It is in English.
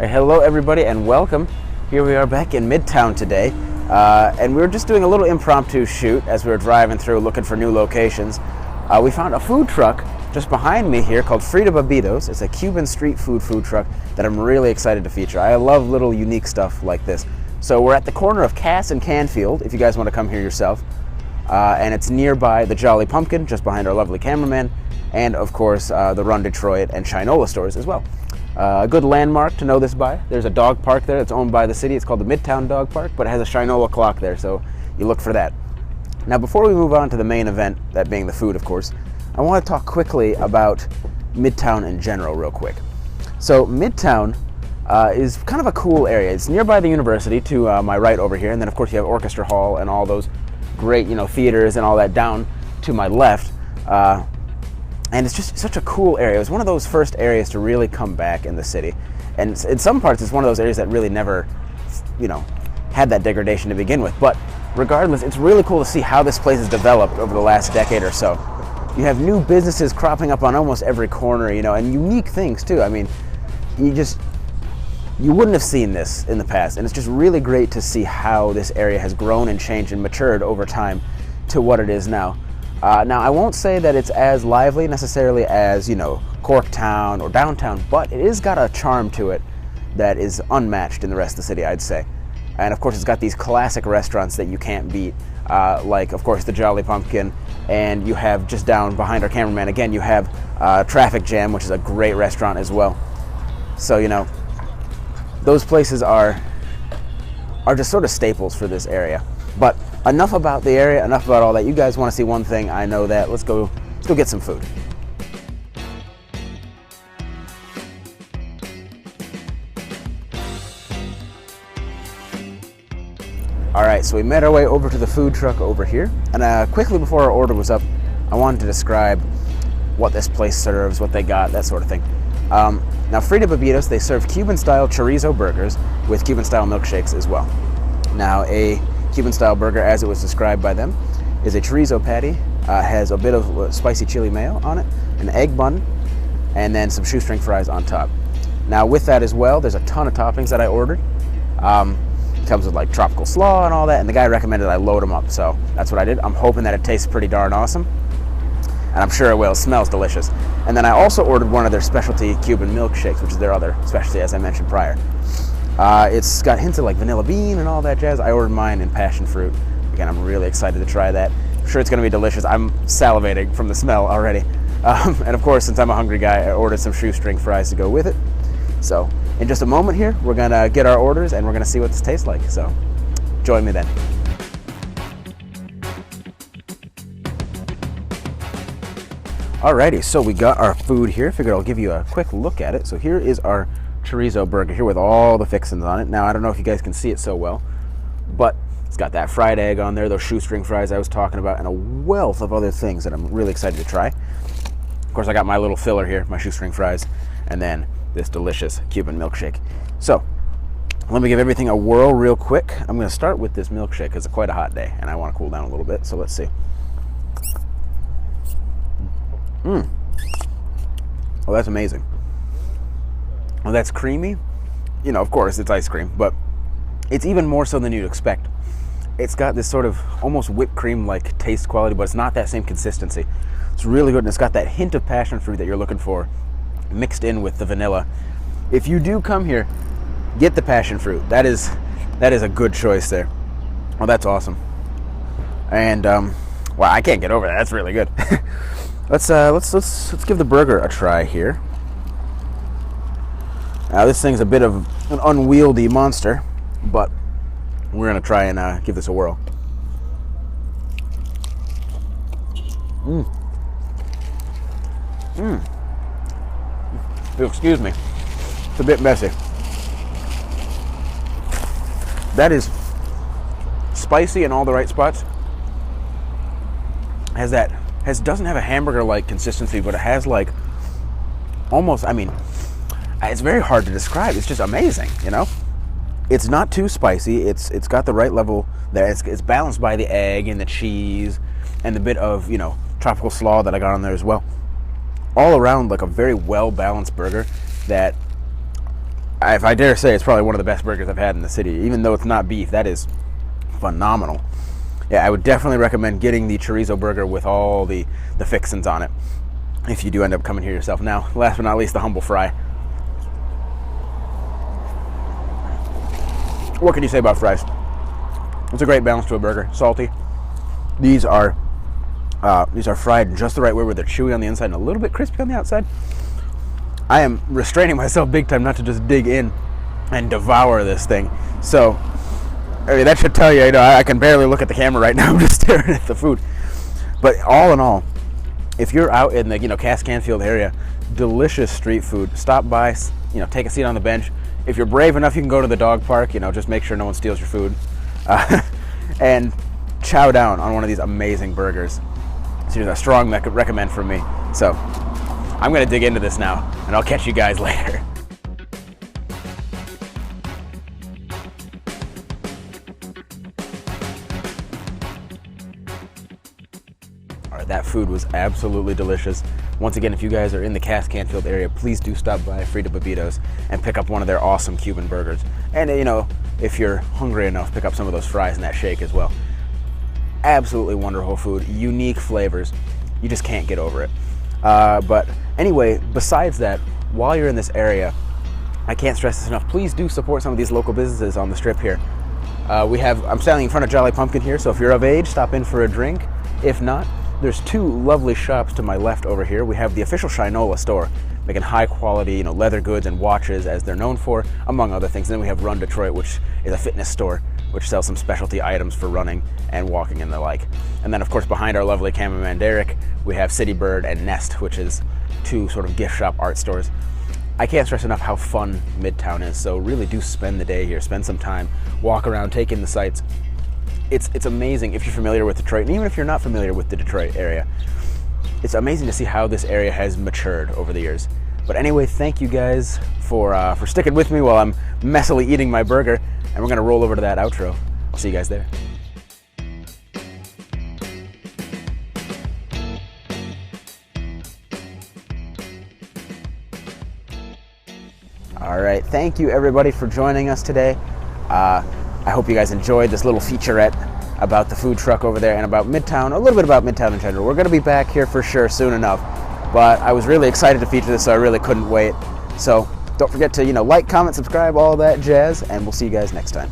Hello everybody and welcome. Here we are back in Midtown today, and we were just doing a little impromptu shoot as we were driving through looking for new locations. We found a food truck just behind me here called Frida Batidos. It's a Cuban street food truck that I'm really excited to feature. I love little unique stuff like this. So we're at the corner of Cass and Canfield if you guys want to come here yourself, and it's nearby the Jolly Pumpkin just behind our lovely cameraman, and of course the Run Detroit and Shinola stores as well. A good landmark to know this by. There's a dog park there that's owned by the city. It's called the Midtown Dog Park, but it has a Shinola clock there, so you look for that. Now, before we move on to the main event, that being the food, of course, I want to talk quickly about Midtown in general real quick. So Midtown is kind of a cool area. It's nearby the university to my right over here, and then of course you have Orchestra Hall and all those great, theaters and all that down to my left. And it's just such a cool area. It was one of those first areas to really come back in the city. And in some parts, it's one of those areas that really never, had that degradation to begin with. But regardless, it's really cool to see how this place has developed over the last decade or so. You have new businesses cropping up on almost every corner, and unique things too. I mean, you wouldn't have seen this in the past. And it's just really great to see how this area has grown and changed and matured over time to what it is now. Now, I won't say that it's as lively necessarily as, Corktown or downtown, but it has got a charm to it that is unmatched in the rest of the city, I'd say. And of course, it's got these classic restaurants that you can't beat, like, of course, the Jolly Pumpkin, and you have just down behind our cameraman, again, you have Traffic Jam, which is a great restaurant as well. So, those places are just sort of staples for this area. But enough about the area, enough about all that. You guys want to see one thing, I know that. Let's go get some food. All right, so we made our way over to the food truck over here. And quickly before our order was up, I wanted to describe what this place serves, what they got, that sort of thing. Now, Frida Batidos, they serve Cuban-style chorizo burgers with Cuban-style milkshakes as well. Now, a Cuban-style burger, as it was described by them, is a chorizo patty, has a bit of spicy chili mayo on it, an egg bun, and then some shoestring fries on top. Now, with that as well, there's a ton of toppings that I ordered. It comes with like tropical slaw and all that, and the guy recommended I load them up, so that's what I did. I'm hoping that it tastes pretty darn awesome, and I'm sure it will. It smells delicious. And then I also ordered one of their specialty Cuban milkshakes, which is their other specialty, as I mentioned prior. It's got hints of like vanilla bean and all that jazz. I ordered mine in passion fruit. Again, I'm really excited to try that. I'm sure it's going to be delicious. I'm salivating from the smell already. And of course, since I'm a hungry guy, I ordered some shoestring fries to go with it. So in just a moment here, we're going to get our orders and we're going to see what this tastes like. So join me then. Alrighty, so we got our food here. Figured I'll give you a quick look at it. So here is our chorizo burger here with all the fixings on it. Now, I don't know if you guys can see it so well, but it's got that fried egg on there, those shoestring fries I was talking about, and a wealth of other things that I'm really excited to try. Of course, I got my little filler here, my shoestring fries, and then this delicious Cuban milkshake. So let me give everything a whirl real quick. I'm going to start with this milkshake because it's quite a hot day, and I want to cool down a little bit, so let's see. Oh, that's amazing. Well, that's creamy. Of course, it's ice cream, but it's even more so than you'd expect. It's got this sort of almost whipped cream-like taste quality, but it's not that same consistency. It's really good, and it's got that hint of passion fruit that you're looking for mixed in with the vanilla. If you do come here, get the passion fruit. That is a good choice there. Oh, that's awesome. And wow, I can't get over that. That's really good. Let's give the burger a try here. Now, this thing's a bit of an unwieldy monster, but we're going to try and give this a whirl. Excuse me. It's a bit messy. That is spicy in all the right spots. Doesn't have a hamburger-like consistency, but it has like almost, it's very hard to describe. It's just amazing, It's not too spicy. It's got the right level there. It's balanced by the egg and the cheese and the bit of, tropical slaw that I got on there as well. All around, like a very well-balanced burger that if I dare say, it's probably one of the best burgers I've had in the city. Even though it's not beef, that is phenomenal. Yeah, I would definitely recommend getting the chorizo burger with all the fixins on it if you do end up coming here yourself. Now, last but not least, the humble fry. What can you say about fries? It's a great balance to a burger. Salty. These are fried just the right way, where they're chewy on the inside and a little bit crispy on the outside. I am restraining myself big time not to just dig in and devour this thing. So, I mean, that should tell you, I can barely look at the camera right now. I'm just staring at the food. But all in all, if you're out in the, Cass Canfield area, delicious street food. Stop by, take a seat on the bench. If you're brave enough, you can go to the dog park, just make sure no one steals your food. And chow down on one of these amazing burgers. So a strong recommend from me. So I'm going to dig into this now, and I'll catch you guys later. All right, that food was absolutely delicious. Once again, if you guys are in the Cass Canfield area, please do stop by Frida Batidos and pick up one of their awesome Cuban burgers. And if you're hungry enough, pick up some of those fries and that shake as well. Absolutely wonderful food, unique flavors. You just can't get over it. But anyway, besides that, while you're in this area, I can't stress this enough, please do support some of these local businesses on the strip here. I'm standing in front of Jolly Pumpkin here, so if you're of age, stop in for a drink. If not, there's two lovely shops to my left over here. We have the official Shinola store, making high quality, leather goods and watches as they're known for, among other things. And then we have Run Detroit, which is a fitness store, which sells some specialty items for running and walking and the like. And then, of course, behind our lovely cameraman Derek, we have City Bird and Nest, which is two sort of gift shop art stores. I can't stress enough how fun Midtown is, so really do spend the day here. Spend some time, walk around, take in the sights. It's amazing if you're familiar with Detroit, and even if you're not familiar with the Detroit area, it's amazing to see how this area has matured over the years. But anyway, thank you guys for sticking with me while I'm messily eating my burger, and we're gonna roll over to that outro. I'll see you guys there. All right, thank you everybody for joining us today. I hope you guys enjoyed this little featurette about the food truck over there and about Midtown, a little bit about Midtown in general. We're going to be back here for sure soon enough, but I was really excited to feature this, so I really couldn't wait. So don't forget to, like, comment, subscribe, all that jazz, and we'll see you guys next time.